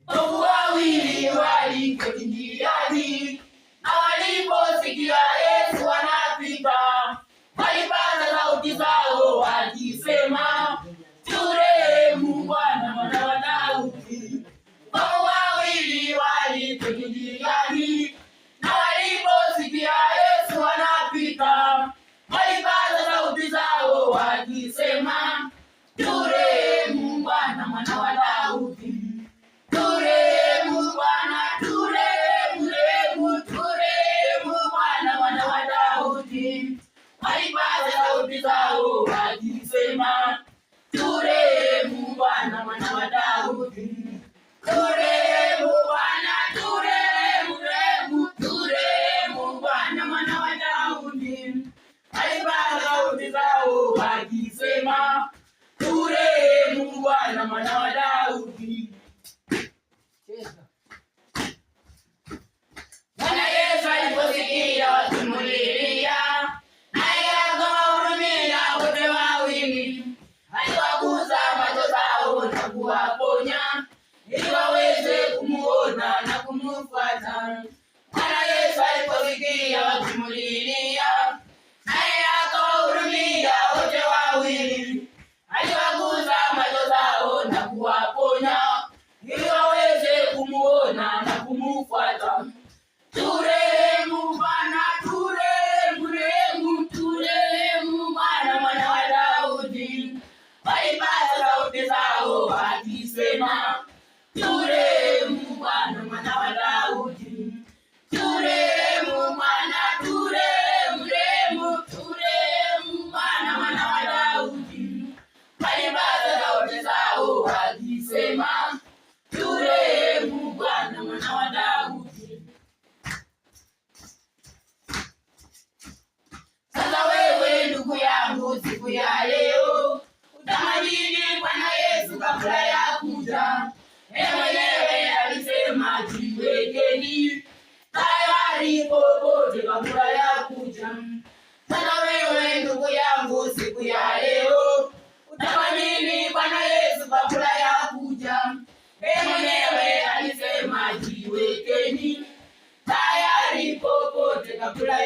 Wawili waliketi njiani, na waliposikia Yesu anapita, walipaza sauti zao wakisema, turehemu Bwana, Mwana wa Daudi. Wawili waliketi njiani, na waliposikia Yesu anapita, walipaza sauti zao wakisema, turehemu Bwana, Mwana wa Daudi. Turehemu Bwana, turehemu Bwana, Mwana wa Daudi. Walipaza sauti zao wakisema, turehemu Bwana, Mwana wa Daudi. Turehemu Bwana, turehemu Bwana, Mwana wa Daudi. Walipaza sauti zao wakisema, turehemu Bwana, Mwana wa Daudi. Bwana Yesu aliposikia wakimlilia, naye akawahurumia wote wawili, aliwagusa macho zao na kuwaponya, ili waweze kumuona na kumfuata. Bwana Yesu aliposikia wakimlilia, naye akawahurumia wote wawili, aliwagusa macho zao na kuwaponya, ili waweze kumuona na kumfuata. Turehemu Bwana, turehemu Bwana, Mwana wa Daudi. Walipaza sauti zao wakisema, turehemu Bwana, Mwana wa Daudi. Turehemu Bwana, turehemu Bwana, Mwana wa Daudi. Walipaza sauti zao wakisema, turehemu Bwana, Mwana wa Daudi. Sasa wewe ndugu yangu, siku ya leo utamwamini Bwana Yesu kabla ya kuja. Yeye mwenyewe alisema, jiwekeni tayari popote kabla ya kuja. Sasa wewe ndugu yangu, siku ya leo utamwamini Bwana Yesu kabla ya kuja. Yeye mwenyewe alisema, jiwekeni tayari popote kabla